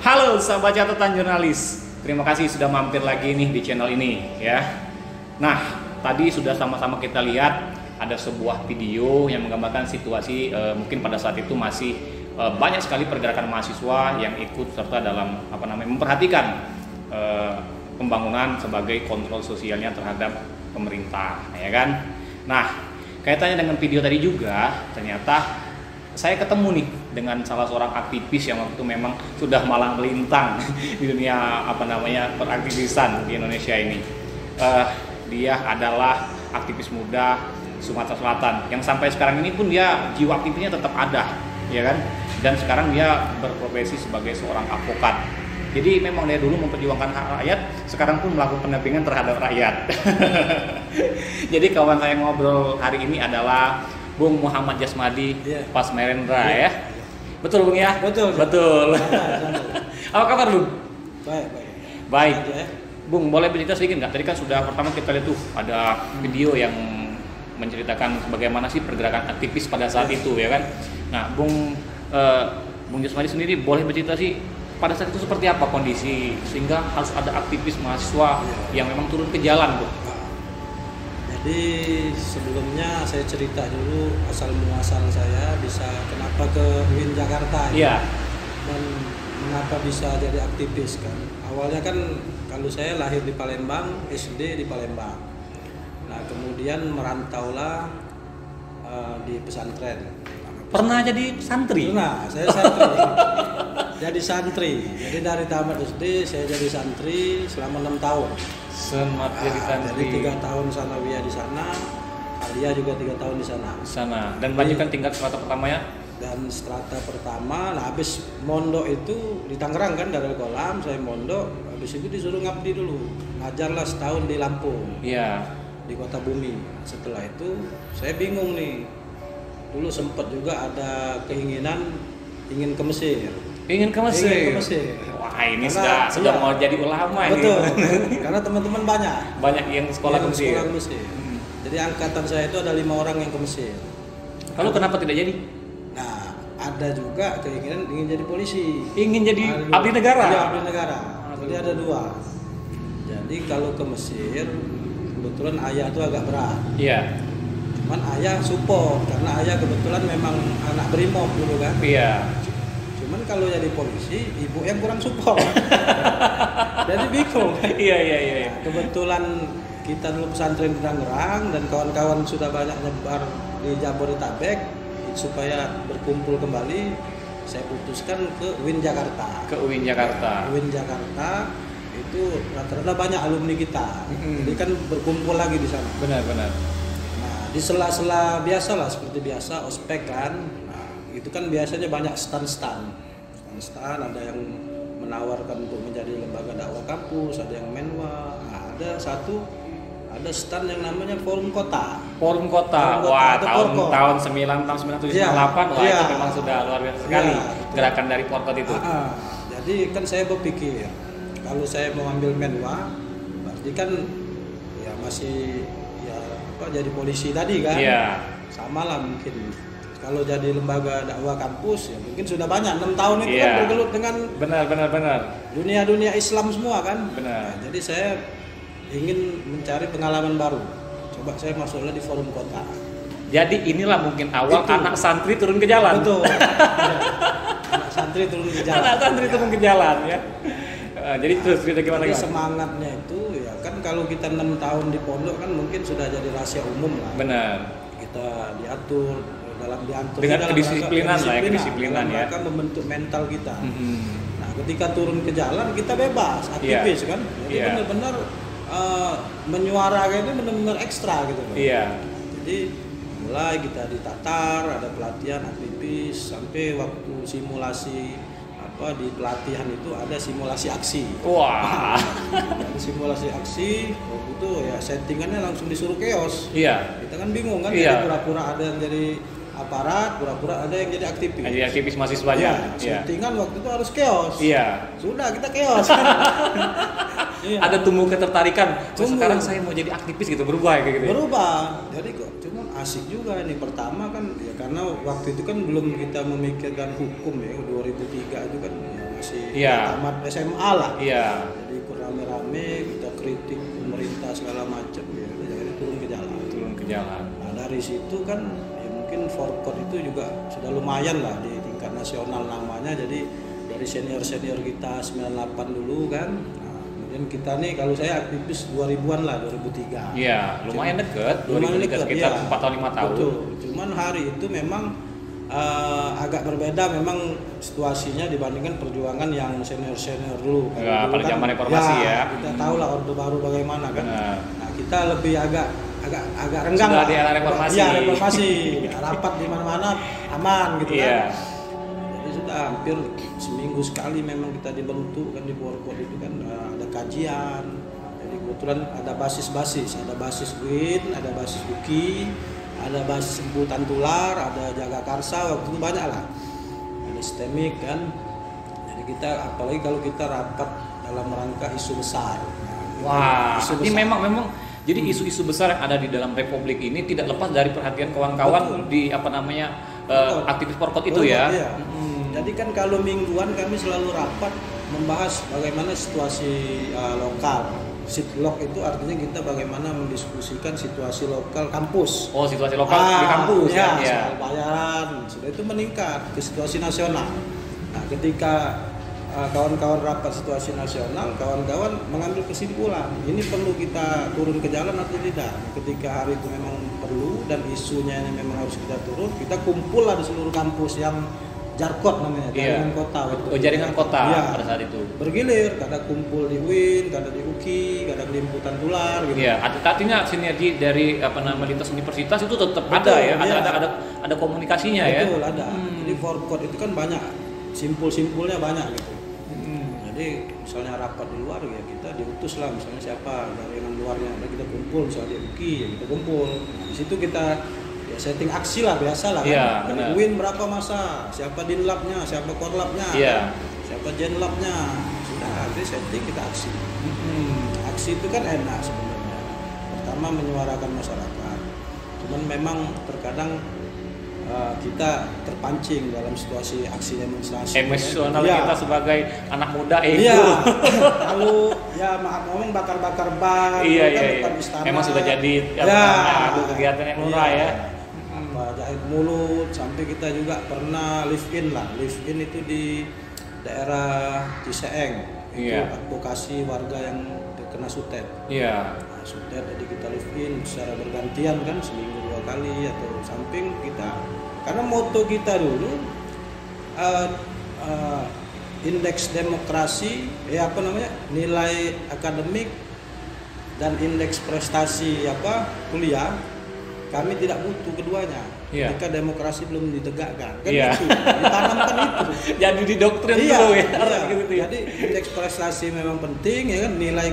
Halo sahabat catatan jurnalis, terima kasih sudah mampir lagi nih di channel ini ya. Nah, tadi sudah sama-sama kita lihat ada sebuah video yang menggambarkan situasi mungkin pada saat itu masih banyak sekali pergerakan mahasiswa yang ikut serta dalam memperhatikan pembangunan sebagai kontrol sosialnya terhadap pemerintah, ya kan? Nah, kaitannya dengan video tadi juga ternyata saya ketemu nih dengan salah seorang aktivis yang waktu itu memang sudah malang melintang di dunia peraktivisan di Indonesia ini. Dia adalah aktivis muda Sumatera Selatan yang sampai sekarang ini pun dia jiwa aktivisnya tetap ada, ya kan? Dan sekarang dia berprofesi sebagai seorang advokat. Jadi memang dia dulu memperjuangkan hak rakyat, sekarang pun melakukan pendampingan terhadap rakyat. Jadi kawan saya ngobrol hari ini adalah Bung Muhammad Jasmadi Pasmerendra ya. Betul Bung ya? Betul. Apa kabar Bung? Baik. Bung, boleh bercerita sedikit nggak? Tadi kan sudah pertama kita lihat tuh ada video yang menceritakan bagaimana sih pergerakan aktivis pada saat itu ya kan. Nah, Bung Jasmadi sendiri boleh bercerita sih pada saat itu seperti apa kondisi sehingga harus ada aktivis mahasiswa yang memang turun ke jalan, Bung? Jadi sebelumnya saya cerita dulu asal muasal saya bisa kenapa ke UIN Jakarta dan mengapa bisa jadi aktivis kan. Awalnya kan kalau saya lahir di Palembang, SD di Palembang. Nah kemudian merantaulah di pesantren. Pernah jadi santri? Pernah, saya santri. Jadi santri. Jadi dari tamat SD saya jadi santri selama 6 tahun. Jadi santri. Jadi 3 tahun sanawiyah di sana, aliyah juga 3 tahun di sana. Dan melanjutkan tingkat strata pertamanya? Dan strata pertama, nah habis mondok itu di Tangerang kan Darul Kolam, saya mondok, habis itu disuruh ngabdi dulu, ngajarlah setahun di Lampung, di Kota Bumi. Setelah itu saya bingung nih, dulu sempat juga ada keinginan ingin ke Mesir. Ingin ke Mesir. Wah ini sudah mau jadi ulama ini. Betul. Karena teman-teman banyak yang sekolah ke Mesir. Jadi angkatan saya itu ada 5 orang yang ke Mesir. Lalu kenapa tidak jadi? Nah, ada juga keinginan ingin jadi polisi. Ingin jadi abdi negara. Iya, abdi negara. Jadi ada 2. Jadi kalau ke Mesir, kebetulan ayah itu agak berat. Iya. Cuman ayah support karena ayah kebetulan memang anak brimob dulu kan. Iya. Cuman kalau jadi polisi, ibu yang kurang support. Jadi bingung. Iya. Kebetulan kita dulu pesantren di Tangerang dan kawan-kawan sudah banyak nyebar di Jabodetabek, supaya berkumpul kembali, saya putuskan ke UIN Jakarta. UIN Jakarta itu rata-rata banyak alumni kita. Jadi kan berkumpul lagi di sana. Benar. Nah, di sela-sela biasa lah seperti biasa ospek kan. Itu kan biasanya banyak stand, ada yang menawarkan untuk menjadi lembaga dakwah kampus, ada yang menwa, ada stand yang namanya Forum Kota. Wah, tahun 1998 itu memang sudah luar biasa sekali gerakan dari Porkot itu. Jadi kan saya berpikir kalau saya mau ambil menwa, berarti kan ya masih jadi polisi tadi kan. Sama lah mungkin. Kalau jadi lembaga dakwah kampus ya mungkin sudah banyak 6 tahun itu kan bergelut dengan benar dunia Islam semua kan. Benar. Nah, jadi saya ingin mencari pengalaman baru. Coba saya masuklah di Forum Kota. Jadi inilah mungkin awal anak santri turun ke jalan. Betul. Anak santri turun ke jalan. Ya. Jadi terus kita gimana? Semangatnya itu ya kan kalau kita 6 tahun di pondok kan mungkin sudah jadi rahasia umum lah. Benar. Kita diatur dengan kedisiplinan ya. Mereka membentuk mental kita. Nah, ketika turun ke jalan kita bebas, aktivis kan. Jadi benar-benar menyuarakan itu benar-benar ekstra gitu. Jadi mulai kita ditatar, ada pelatihan aktivis sampai waktu simulasi di pelatihan itu ada simulasi aksi. Wah. Dari simulasi aksi, itu ya settingannya langsung disuruh chaos. Iya. Kita kan bingung kan, Iya. jadi pura-pura ada yang jadi aparat, pura-pura ada yang jadi aktivis. Jadi aktivis mahasiswanya. Iya. Settingan waktu itu harus chaos. Iya. Sudah kita chaos. Iya. Ada tumbuh ketertarikan. Tumbuh. Sekarang saya mau jadi aktivis gitu, berubah kayak gitu. Berubah. Jadi kok cuma asik juga nih. Pertama kan ya karena waktu itu kan belum kita memikirkan hukum ya. 2003 itu kan ya masih Iya. tamat SMA lah. Iya. Jadi ikut rame-rame kita kritik pemerintah segala macam ya. Jadi turun ke jalan. Turun ke jalan. Nah dari situ kan ya mungkin Forkot itu juga sudah lumayan lah di tingkat nasional namanya. Jadi dari senior-senior kita 98 dulu kan. Dan kita nih kalau saya aktivis 2000-an lah, 2003. Iya, lumayan deket. Lumayan 2003 deket, sekitar iya. 4 tahun 5 tahun. Betul. Cuman hari itu memang agak berbeda memang situasinya dibandingkan perjuangan yang senior-senior dulu. Ya, Dulu pada kan, zaman reformasi ya. Kita tahu lah Orde Baru bagaimana kan. Benar. Nah, kita lebih agak renggang Sudah lah. di era reformasi. Iya, reformasi. Rapat di mana-mana aman gitu Iya. kan. Jadi sudah hampir seminggu sekali memang kita dibentuk kan di Forkot itu kan ada kajian. Jadi kebetulan ada basis-basis, ada basis UIN, ada basis UKI, ada basis Semputan Tular, ada Jagakarsa, waktu itu banyak lah. Ada STEMIK kan. Jadi kita apalagi kalau kita rapat dalam rangka isu besar. Wah, Isu ini besar. memang jadi isu-isu besar yang ada di dalam republik ini tidak lepas dari perhatian kawan-kawan di aktivis Forkot itu ya. Iya. Jadi kan kalau mingguan kami selalu rapat membahas bagaimana situasi lokal. Sitlok itu artinya kita bagaimana mendiskusikan situasi lokal kampus. Oh, situasi lokal di kampus ya. ya. Soal bayaran sudah itu meningkat ke situasi nasional. Nah, ketika kawan-kawan rapat situasi nasional, kawan-kawan mengambil kesimpulan ini perlu kita turun ke jalan atau tidak. Ketika hari itu memang perlu dan isunya ini memang harus kita turun, kita kumpul lah di seluruh kampus yang Jarkot namanya, jaringan kota. Oh, jaringan kota ya. pada saat itu. Bergilir, kadang kumpul di UIN, kadang di UKI, kadang di Semputan Tular gitu. Iya, artinya sinergi dari lintas universitas itu tetap Betul, ada ya, iya. ada komunikasinya ya. Betul, ada. Jadi Forkot itu kan banyak, simpul-simpulnya banyak gitu. Jadi misalnya rapat di luar ya kita diutus lah, misalnya siapa jaringan luarnya, ada kita kumpul, misalnya di UKI ya kita kumpul. Nah, di situ kita ya setting aksi lah, biasa lah Iya, kan. benar. UIN berapa masa, siapa dinlapnya, siapa korlapnya, Iya. siapa jenlapnya, sudah nanti setting kita aksi. Aksi itu kan enak sebenarnya. Pertama menyuarakan masyarakat. Cuman memang terkadang kita terpancing dalam situasi aksi demonstrasi. Emosional Ya. kita sebagai anak muda ego. Iya. Lalu ya maaf ngomong bakar-bakar ban Iya, kan iya. depan istana. Emang sudah jadi kegiatan yang murah ya. Jahit mulut sampai kita juga pernah live in lah. Live in itu di daerah Ciseeng. Itu Iya. advokasi warga yang terkena sutet. Iya. Nah, sutet jadi kita live in secara bergantian kan seminggu 2 kali atau samping kita karena moto kita dulu indeks demokrasi nilai akademik dan indeks prestasi kuliah kami tidak butuh keduanya Iya. ketika demokrasi belum ditegakkan kan Iya. itu ditanamkan itu. Jadi didoktrin Iya, dulu ya. iya. Gitu ya. Jadi indeks prestasi memang penting ya kan, nilai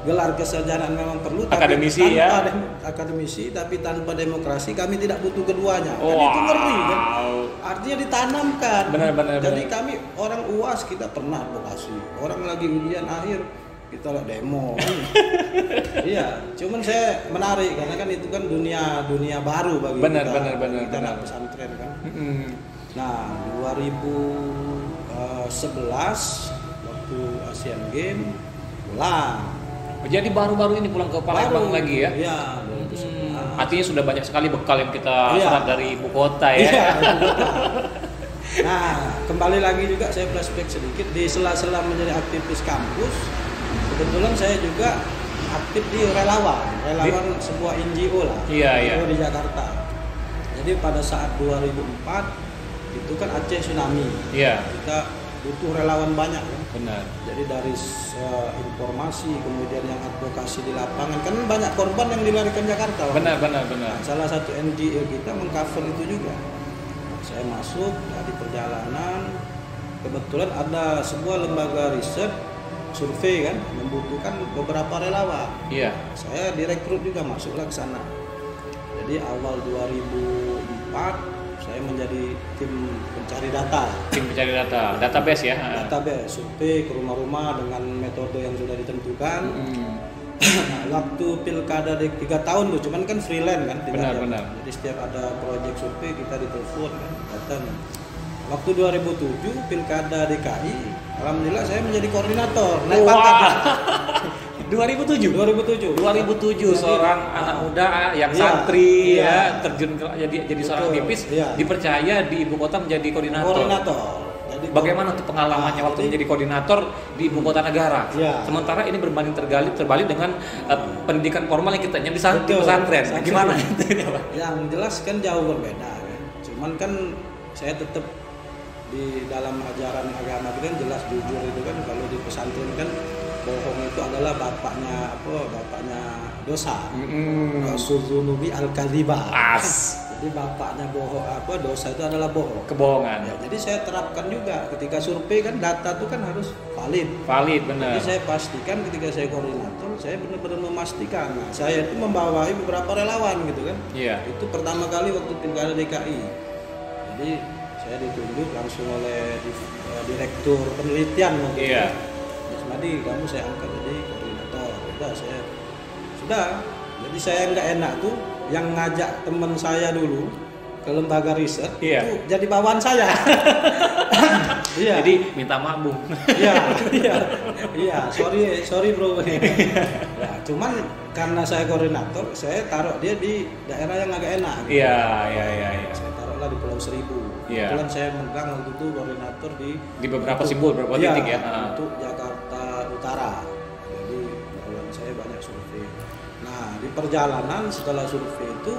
gelar kesarjanaan memang perlu Akademisi tapi ya. Akademisi tapi tanpa demokrasi kami tidak butuh keduanya. Kan Wow. itu ngeri kan. Artinya ditanamkan. Benar. Jadi kami orang UAS kita pernah advokasi. Orang lagi ujian akhir kita lah demo. Iya, cuman saya menarik karena kan itu kan dunia baru bagi Benar. kita anak pesantren kan. Nah, 2011 waktu Asian Games pulang. Jadi baru-baru ini pulang ke Palembang lagi ya? Iya, 2011. Artinya sudah banyak sekali bekal yang kita Iya. serap dari ibu kota ya. Iya, ibu kota. Nah, kembali lagi juga saya flashback sedikit di sela-sela menjadi aktivis kampus. Kebetulan saya juga aktif di relawan sebuah NGO lah. Iya. NGO di Jakarta. Jadi pada saat 2004 itu kan Aceh tsunami. Iya. Kita butuh relawan banyak kan. Benar. Jadi dari informasi kemudian yang advokasi di lapangan kan banyak korban yang dilarikan Jakarta. Benar. Salah satu NGO kita mengcover itu juga. Saya masuk di perjalanan kebetulan ada sebuah lembaga riset survei kan membutuhkan beberapa relawan. Iya. Saya direkrut juga masuklah ke sana. Jadi awal 2004 saya menjadi tim pencari data. Tim pencari data, database ya. Database, survei ke rumah-rumah dengan metode yang sudah ditentukan. Nah, waktu pilkada 3 tahun tuh, cuman kan freelance kan. Benar. Jadi setiap ada proyek survei kita ditelepon kan, datang. Waktu 2007 pilkada DKI, alhamdulillah saya menjadi koordinator, naik pangkat. 2007 seorang anak muda yang santri terjun jadi seorang aktivis, dipercaya di ibu kota menjadi koordinator. Jadi, bagaimana tuh pengalamannya waktu menjadi koordinator di ibu kota negara? Sementara ini berbanding terbalik dengan pendidikan formal yang kita di pesantren. Gimana? Yang jelas kan jauh berbeda kan. Cuman kan saya tetap di dalam ajaran agama itu kan jelas jujur itu kan. Kalau di pesantren kan bohong itu adalah bapaknya dosa. Suzunubi al-kadhiba. Jadi bapaknya bohong dosa itu adalah bohong. Kebohongan. Ya, jadi saya terapkan juga ketika survei kan data itu kan harus valid. Benar. Jadi saya pastikan ketika saya koordinator saya benar-benar memastikan. Nah, saya itu membawahi beberapa relawan gitu kan. Iya. Itu pertama kali waktu pilkada DKI. Jadi saya ditunjuk langsung oleh direktur penelitian waktu itu. Mas Madi, kamu saya angkat jadi koordinator. Sudah. Jadi saya nggak enak tuh yang ngajak teman saya dulu ke lembaga riset itu jadi bawaan saya. Jadi minta maaf, Bung. Iya. Sorry bro. Ya, cuman karena saya koordinator, saya taruh dia di daerah yang agak enak. Iya. Saya taruhlah di Pulau Seribu. Kebetulan saya megang waktu itu koordinator di beberapa simbol, beberapa titik ya. Untuk Jakarta Utara. Jadi saya banyak survei. Nah, di perjalanan setelah survei itu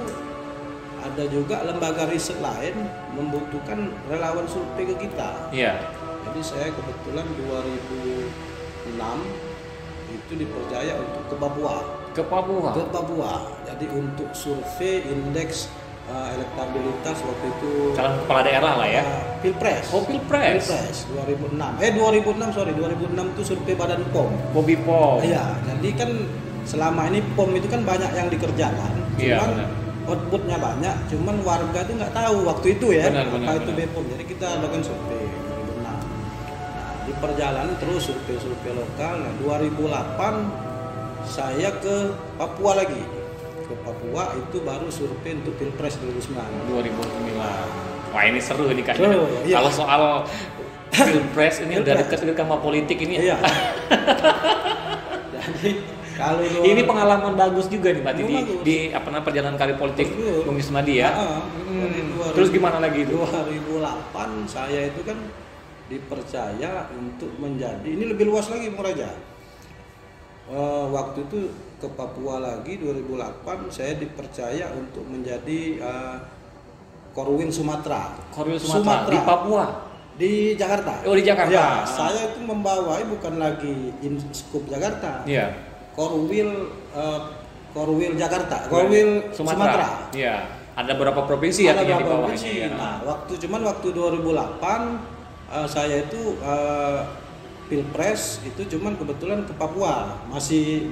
ada juga lembaga riset lain membutuhkan relawan survei ke kita. Iya. Jadi saya kebetulan 2006 itu dipercaya untuk ke Papua. Jadi untuk survei indeks elektabilitas waktu itu calon kepala daerah lah ya. Pilpres. Pilpres 2006. 2006 itu survei Badan POM. Bobby POM. Iya, jadi kan selama ini POM itu kan banyak yang dikerjakan. Cuman outputnya banyak, cuman warga tuh nggak tahu waktu itu ya apa itu BPOM. Jadi kita adakan survei 2006. Nah, di perjalanan terus survei lokal. Nah, 2008 saya ke Papua lagi. Ke Papua itu baru survei untuk Pilpres 2009. Wah, ini seru nih kayaknya. Kalau soal Pilpres ini udah dekat sama politik ini. Iya. Jadi kalau ini pengalaman bagus juga nih Mbak di perjalanan karir politik Bung Ismadi ya. Terus gimana lagi itu? 2008 saya itu kan dipercaya untuk menjadi, ini lebih luas lagi Bung Raja. Waktu itu ke Papua lagi 2008 saya dipercaya untuk menjadi Korwil Sumatera. Di Papua. Di Jakarta. Oh, di Jakarta. Ya, saya itu membawai bukan lagi skup Jakarta. Iya. Korwil Jakarta, Korwil Sumatera. Iya. Ada berapa provinsi ya di bawahnya? Ya. Nah, waktu 2008 saya itu Pilpres itu cuman kebetulan ke Papua, masih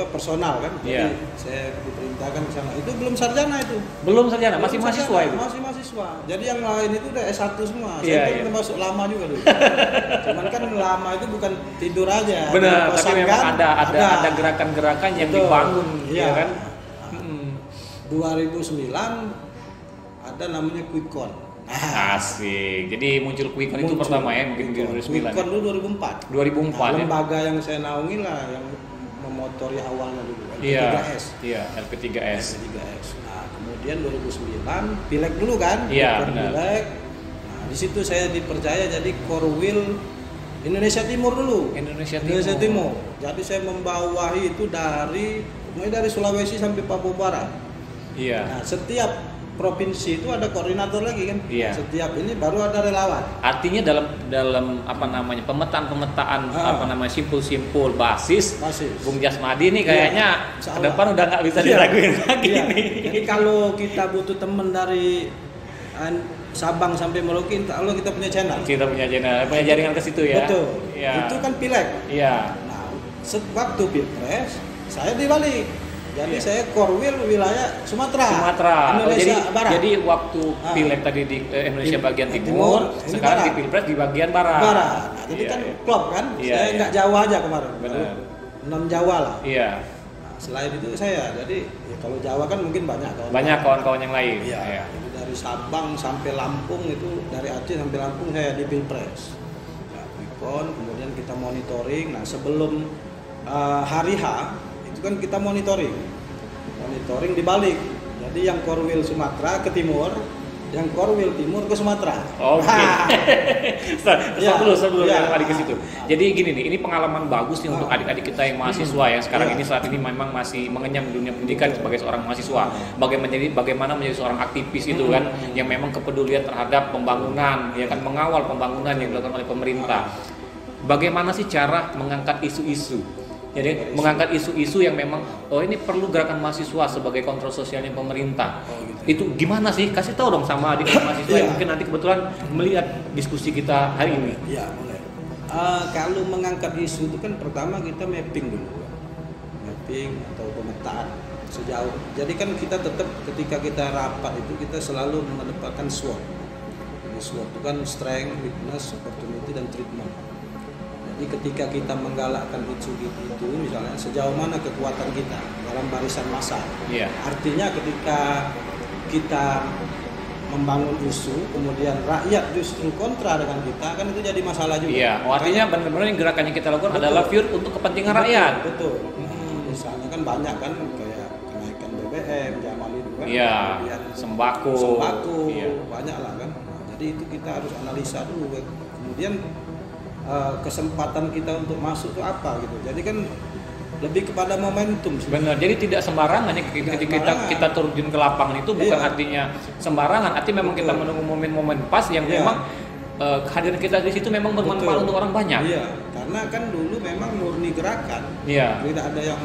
personal kan. Jadi saya diperintahkan ke sana. Itu belum sarjana itu. Belum sarjana, masih mahasiswa itu. Masih mahasiswa. Jadi yang lain itu udah S1 semua. Saya termasuk lama juga dulu. Cuman kan lama itu bukan tidur aja. Benar, tapi memang ada gerakan-gerakan yang dibangun ya kan. 2009 ada namanya Quickcon. Asik. Jadi muncul Quickcon itu pertama ya, mungkin 2009. Quickcon dulu 2004. Nah, lembaga yang saya naungi lah yang memotori awalnya dulu. LP3S. Iya, LP3S. Nah, kemudian 2009 Pileg dulu kan? Iya, benar. Pileg. Nah, di situ saya dipercaya jadi Korwil Indonesia Timur dulu. Indonesia Timur. Jadi saya membawahi itu mulai dari Sulawesi sampai Papua Barat. Iya. Nah, setiap provinsi itu ada koordinator lagi kan. Iya. Setiap ini baru ada relawan. Artinya dalam pemetaan simpul-simpul basis Bung Jasmadi ini kayaknya ke depan udah nggak bisa diraguin lagi nih. Jadi kalau kita butuh teman dari Sabang sampai Merauke, insya Allah kita punya channel. Kita punya channel, punya jaringan ke situ ya. Betul. Ya. Itu kan pileg. Iya. Nah, waktu pilpres saya dibalik. Jadi saya korwil wilayah Sumatera. Indonesia Barat. Jadi waktu pileg tadi di Indonesia bagian timur, sekarang di pilpres di bagian barat. Nah, jadi kan klop kan. Saya nggak Jawa aja kemarin. Benar. Non Jawa lah. Iya. Nah, selain itu saya, jadi ya kalau Jawa kan mungkin banyak kawan-kawan yang lain. Iya. Jadi dari Sabang sampai Lampung itu, dari Aceh sampai Lampung saya di pilpres. Nah, kemudian kita monitoring. Nah, sebelum hari H itu kan kita monitoring dibalik. Jadi yang korwil Sumatera ke timur, yang korwil timur ke Sumatera. Oke. Sebelum adik ke situ. Jadi gini nih, ini pengalaman bagus nih untuk adik-adik kita yang mahasiswa yang sekarang ini saat ini memang masih mengenyam dunia pendidikan sebagai seorang mahasiswa. Bagaimana menjadi seorang aktivis itu kan, yang memang kepedulian terhadap pembangunan, yang kan mengawal pembangunan yang dilakukan oleh pemerintah. Bagaimana sih cara mengangkat isu-isu? Jadi mengangkat isu-isu yang memang ini perlu gerakan mahasiswa sebagai kontrol sosialnya pemerintah. Itu gimana sih? Kasih tahu dong sama adik mahasiswa yang mungkin nanti kebetulan melihat diskusi kita hari ini. Iya, boleh. Kalau mengangkat isu itu kan pertama kita mapping dulu. Mapping atau pemetaan sejauh. Jadi kan kita tetap ketika kita rapat itu kita selalu menempatkan SWOT. SWOT itu kan strength, weakness, opportunity dan treatment. Jadi ketika kita menggalakkan isu itu, misalnya sejauh mana kekuatan kita dalam barisan massa. Yeah. Artinya ketika kita membangun isu, kemudian rakyat justru kontra dengan kita, kan itu jadi masalah juga. Iya. Artinya benar-benar yang gerakan yang kita lakukan adalah pure untuk kepentingan rakyat. Betul. Misalnya kan banyak kan kayak kenaikan BBM, Jamal itu kan. Iya. Sembako. Iya. Banyak lah kan. Nah, jadi itu kita harus analisa dulu. Kemudian kesempatan kita untuk masuk itu apa gitu. Jadi kan lebih kepada momentum. Benar. Jadi tidak sembarangan ya ketika kita turun ke lapangan itu bukan artinya sembarangan. Artinya memang kita menunggu momen-momen pas yang memang kehadiran kita di situ memang bermanfaat untuk orang banyak. Iya. Karena kan dulu memang murni gerakan. Iya. Tidak ada yang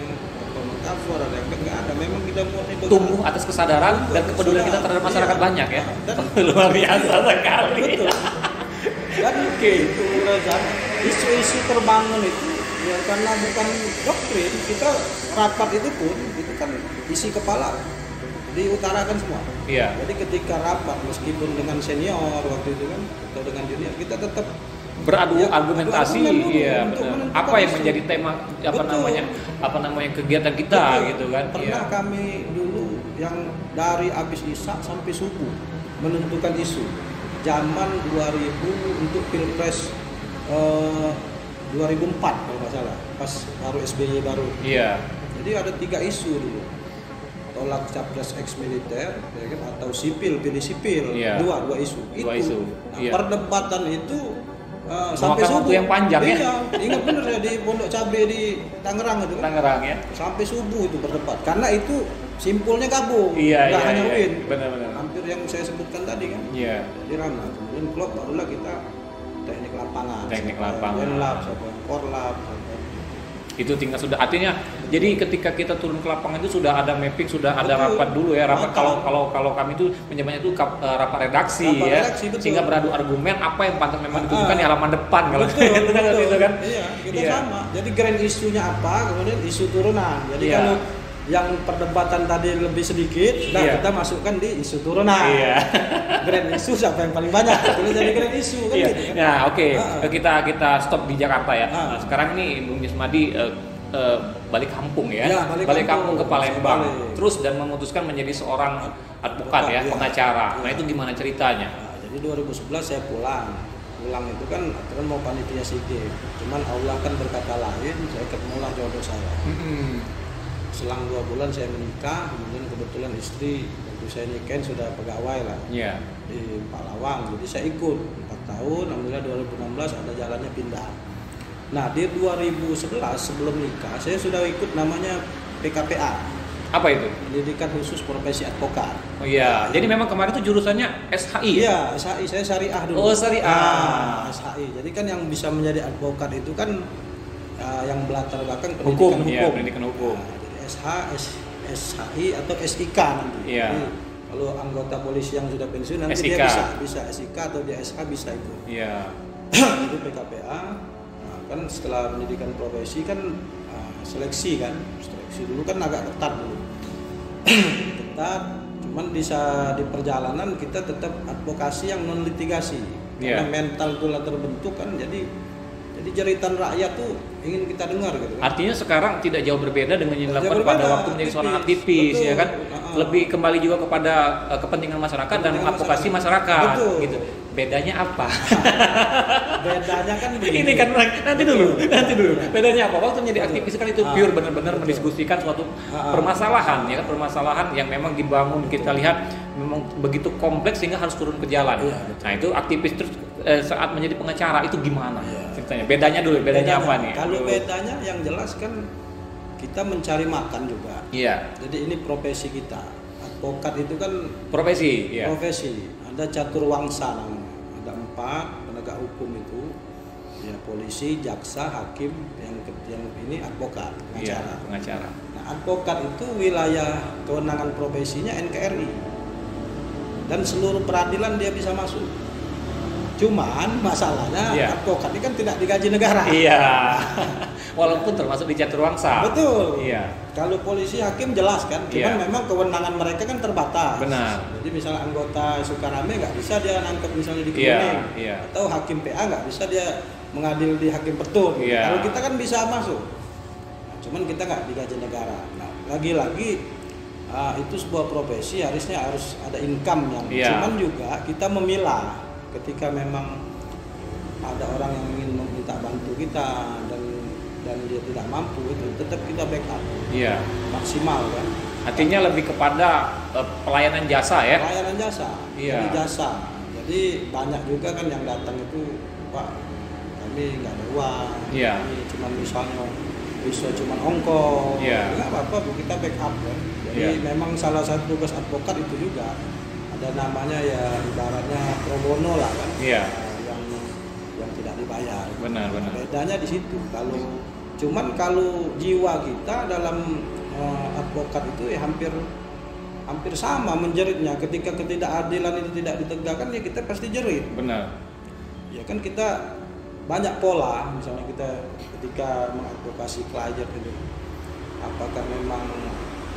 cover, ada yang enggak ada. Memang kita murni bergerak. Tumbuh atas kesadaran dan kepedulian kita terhadap masyarakat banyak ya. Luar biasa sekali. Betul. Dan itu isu-isu terbangun itu ya karena bukan doktrin, kita rapat itu pun itu kan isi kepala diutarakan semua. Iya. Jadi ketika rapat meskipun dengan senior waktu itu kan atau dengan junior kita tetap beradu argumentasi. Iya, benar. Apa yang menjadi tema Betul. apa namanya kegiatan kita. Betul. Gitu kan. Pernah kami dulu yang dari habis isya sampai subuh menentukan isu. Zaman 2000 untuk Pilpres 2004 kalau nggak salah, pas baru SBY baru. Iya. Jadi ada 3 isu dulu. Tolak capres ex militer, ya kan, atau sipil pilih sipil. Iya. Dua isu. Dua isu. Nah, Iya. perdebatan itu sampai subuh. Waktu yang panjang ya. Iya, ingat bener ya di Pondok Cabe di Tangerang itu. Tangerang ya. Sampai subuh itu berdebat. Karena itu simpulnya gabung. Iya, nggak hanya win. Benar-benar. Hampir yang saya sebutkan tadi kan. Iya. Di Rama. Kemudian klub barulah kita teknik lapangan. Teknik lapangan. Genlab, korlab. Itu tinggal sudah artinya jadi ketika kita turun ke lapangan itu sudah ada mapping, sudah ada Betul. rapat dulu ya, rapat kalau kami itu menyebutnya itu rapat redaksi ya, sehingga beradu argumen apa yang pantas memang ditujukan di halaman depan kalau itu kan gitu kan. Iya, kita sama. Jadi grand isunya apa, kemudian isu turunan. Jadi kalau yang perdebatan tadi lebih sedikit, kita masukkan di isu turunan. Iya. Grand isu siapa yang paling banyak? Itu jadi grand isu kan gitu kan. Nah, oke. Kita stop di Jakarta ya. Nah, sekarang nih Bung Yusmadi balik kampung ya. Balik kampung ke Palembang. Terus dan memutuskan menjadi seorang advokat ya, pengacara. Nah, itu gimana ceritanya? Nah, jadi 2011 saya pulang itu kan mau panitia SEA Games. Cuman Allah kan berkata lain, saya ketemulah jodoh saya. Selang 2 bulan saya menikah, kemudian kebetulan istri waktu saya nikahin sudah pegawai lah di Palawang, jadi saya ikut 4 tahun. Alhamdulillah 2016 ada jalannya pindah. Nah di 2011 sebelum nikah saya sudah ikut namanya PKPA. Apa itu? Pendidikan Khusus Profesi Advokat. Oh iya, jadi memang kemarin itu jurusannya SHI. Iya, SHI, saya syariah dulu. Oh syariah. SHI. Jadi kan yang bisa menjadi advokat itu kan yang berlatar belakang pendidikan hukum. Nah, SHI atau SIK nanti. Iya. Jadi, Kalau anggota polisi yang sudah pensiun nanti SIK. dia bisa SIK atau dia SH bisa ikut. Iya. Jadi PKPA, nah, kan setelah pendidikan profesi kan seleksi kan, seleksi dulu kan agak ketat dulu. Ketat, cuman bisa di perjalanan kita tetap advokasi yang non litigasi. Karena mental itu terbentuk kan, jadi jeritan rakyat tuh ingin kita dengar gitu. Artinya sekarang tidak jauh berbeda dengan yang dilakukan pada waktu menjadi seorang aktivis, ya kan? Lebih kembali juga kepada kepentingan masyarakat dan advokasi masyarakat. Betul. Gitu. Bedanya apa? Bedanya kan begini. Ini kan nanti dulu. Bedanya apa? Waktu menjadi aktivis kan itu pure benar-benar mendiskusikan suatu permasalahan, ya kan? Permasalahan yang memang dibangun, kita lihat memang begitu kompleks sehingga harus turun ke jalan. Nah, itu aktivis terus saat menjadi pengacara itu gimana ceritanya? Bedanya dulu, bedanya apa nih? Kalau bedanya yang jelas kan kita mencari makan juga. Iya. Jadi ini profesi kita. Advokat itu kan profesi, ya. Profesi. Ada caturwangsa namanya. Ada 4 penegak hukum itu. Ya, polisi, jaksa, hakim, yang ini advokat, pengacara. Iya, pengacara. Nah, advokat itu wilayah kewenangan profesinya NKRI. Dan seluruh peradilan dia bisa masuk. Cuman masalahnya advokat ini kan tidak digaji negara. Iya. Walaupun termasuk di caturwangsa. Betul. Iya. Kalau polisi hakim jelas kan, cuman memang kewenangan mereka kan terbatas. Benar. Jadi misalnya anggota Sukarame nggak bisa dia nangkep misalnya di Kemuning, atau hakim PA nggak bisa dia mengadil di hakim Petun. Kalau kita kan bisa masuk. Nah, cuman kita nggak digaji negara. Nah, lagi-lagi itu sebuah profesi harusnya harus ada income yang. Cuman juga kita memilah. Ketika memang ada orang yang ingin meminta bantu kita dan dia tidak mampu, itu tetap kita backup. Iya. Maksimal kan. Artinya lebih kepada pelayanan jasa ya. Pelayanan jasa. Iya. Jadi jasa. Jadi banyak juga kan yang datang itu, Pak, kami nggak ada uang. Iya. Kami cuma misalnya bisa cuma ongkos. Iya. Nggak apa-apa, kita backup kan. Jadi memang salah satu tugas advokat itu juga. Ada namanya ya ibaratnya pro bono lah kan, yang tidak dibayar. Benar. Bedanya di situ. Kalau jiwa kita dalam advokat itu ya hampir sama menjeritnya. Ketika ketidakadilan itu tidak ditegakkan ya kita pasti jerit. Benar. Ya kan kita banyak pola, misalnya kita ketika mengadvokasi klien itu, apakah memang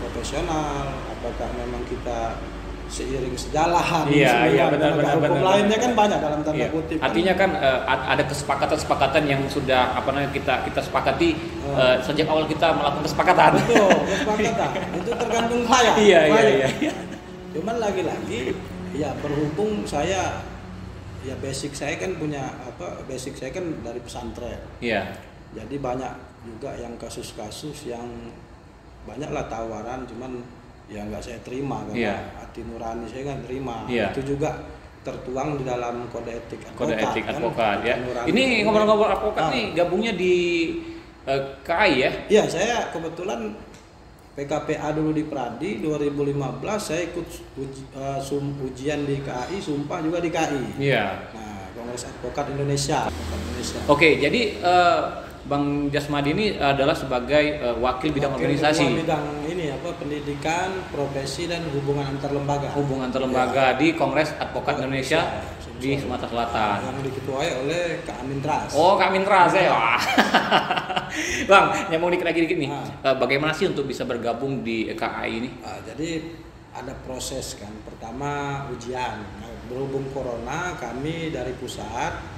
profesional, apakah memang kita seiring sejalan. Iya, benar. Lainnya kan banyak dalam tanda kutip. Artinya kan ada kesepakatan yang sudah kita sepakati sejak awal kita melakukan kesepakatan. Betul, kesepakatan. Itu tergantung klien. Iya. Cuman lagi-lagi ya berhubung saya ya basic saya kan dari pesantren. Iya. Jadi banyak juga yang kasus-kasus yang banyaklah tawaran, cuman ya nggak saya terima karena hati nurani saya nggak terima. Itu juga tertuang di dalam kode etik advokat ya. Ini ngobrol-ngobrol advokat nih gabungnya di KAI ya? Iya, saya kebetulan PKPA dulu di Pradi 2015, saya ikut ujian di KAI, sumpah juga di KAI. Iya. Nah, Kongres Advokat Indonesia. Oke, jadi Bang Jasmadi ini adalah sebagai wakil bidang organisasi. Bidang ini pendidikan, profesi dan hubungan antar lembaga. Hubungan antar lembaga di Kongres Advokat Indonesia di Sumatera Selatan. Yang diketuai oleh Kak Amin Tras. Oh, Kak Amin Tras ya. Bang, nyambung dikit nih. Bagaimana sih untuk bisa bergabung di KAI ini? Jadi ada proses kan. Pertama ujian. Berhubung corona, kami dari pusat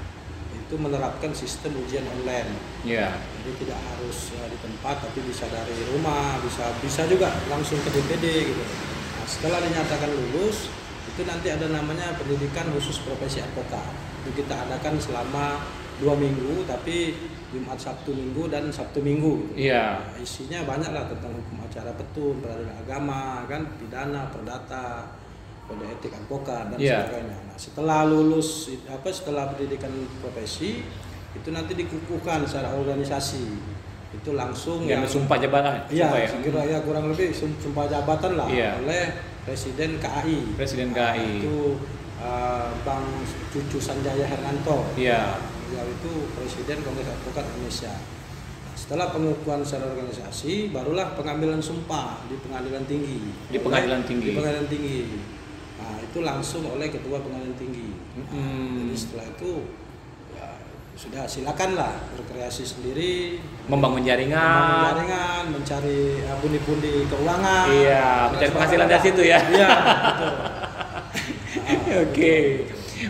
itu menerapkan sistem ujian online. Jadi tidak harus di tempat, tapi bisa dari rumah, bisa juga langsung ke DPD gitu. Nah, setelah dinyatakan lulus, itu nanti ada namanya pendidikan khusus profesi advokat. Itu kita adakan selama 2 minggu, tapi Jumat, Sabtu, Minggu dan Sabtu Minggu. Gitu. Nah, isinya banyak lah tentang hukum acara petun, peradilan agama, kan pidana, perdata, kode etik advokat dan sebagainya. Nah, setelah lulus setelah pendidikan profesi itu nanti dikukuhkan secara organisasi. Itu langsung yang sumpah jabatan. Kira-kira kurang lebih sumpah jabatan lah oleh Presiden KAI. Itu Bang Cucu Sanjaya Hernanto. Beliau itu Presiden Kongres Advokat Indonesia. Setelah pengukuhan secara organisasi, barulah pengambilan sumpah di pengadilan tinggi. Di pengadilan tinggi. Nah, itu langsung oleh Ketua Pengadilan Tinggi. Jadi setelah itu ya sudah silakanlah berkreasi sendiri, membangun jaringan, mencari pundi-pundi keuangan. Iya, mencari penghasilan dari situ ya. Iya, betul.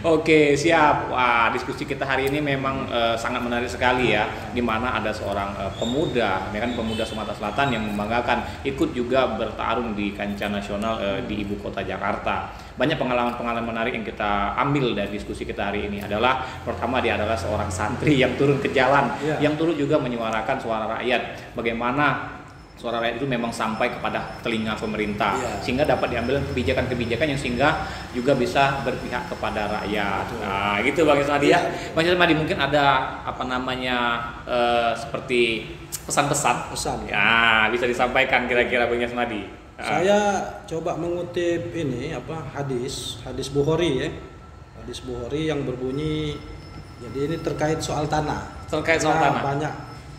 Oke, siap. Wah, diskusi kita hari ini memang sangat menarik sekali ya. Di mana ada seorang pemuda, ya kan, pemuda Sumatera Selatan yang membanggakan ikut juga bertarung di kancah nasional di ibu kota Jakarta. Banyak pengalaman-pengalaman menarik yang kita ambil dari diskusi kita hari ini adalah pertama dia adalah seorang santri yang turun ke jalan, yang turun juga menyuarakan suara rakyat. Bagaimana suara rakyat itu memang sampai kepada telinga pemerintah, sehingga dapat diambil kebijakan-kebijakan yang sehingga juga bisa berpihak kepada rakyat. Nah, gitu Bang Yasmadi ya. Bang Yasmadi, mungkin ada seperti pesan-pesan ya bisa disampaikan kira-kira Bang Yasmadi. Saya coba mengutip hadis Bukhari ya. Hadis Bukhari yang berbunyi, jadi ini terkait soal tanah. Banyak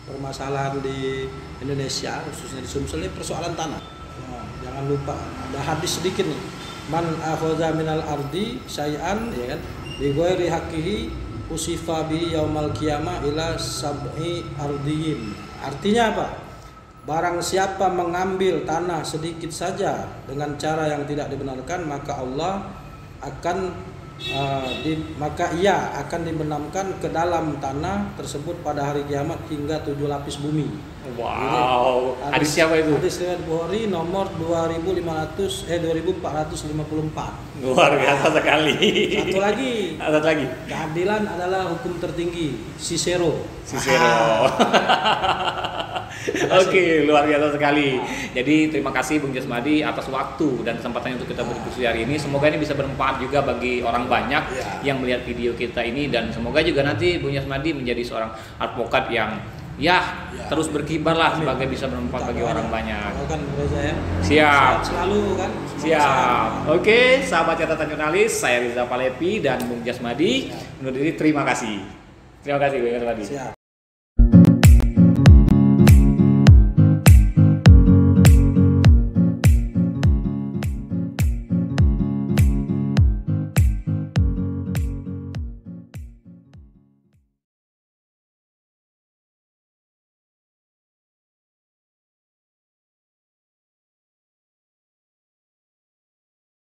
permasalahan di Indonesia, khususnya di Sumsel, ini persoalan tanah. Nah, jangan lupa ada hadis sedikit nih. Man akhadha minal ardi syai'an, ya kan, bi ghairi haqqihi usifa bi yaumal qiyamah ila sab'i ardiyin. Artinya apa? Barang siapa mengambil tanah sedikit saja dengan cara yang tidak dibenarkan, maka Allah akan ia akan dibenamkan ke dalam tanah tersebut pada hari kiamat hingga 7 lapis bumi. Wow. Jadi, hadis siapa itu? Hadis riwayat Bukhari nomor 2454. Luar biasa sekali. Satu lagi. Keadilan adalah hukum tertinggi. Cicero. Oke, luar biasa sekali. Jadi terima kasih Bung Yasmadi atas waktu dan kesempatannya untuk kita berdiskusi hari ini. Semoga ini bisa bermanfaat juga bagi orang banyak yang melihat video kita ini, dan semoga juga nanti Bung Yasmadi menjadi seorang advokat yang terus berkibar lah, sebagai bisa bermanfaat bagi orang banyak. Siap. Selalu kan. Siap. Oke, sahabat catatan jurnalis, saya Riza Palepi dan Bung Yasmadi undur diri. Terima kasih Bung Yasmadi. Siap.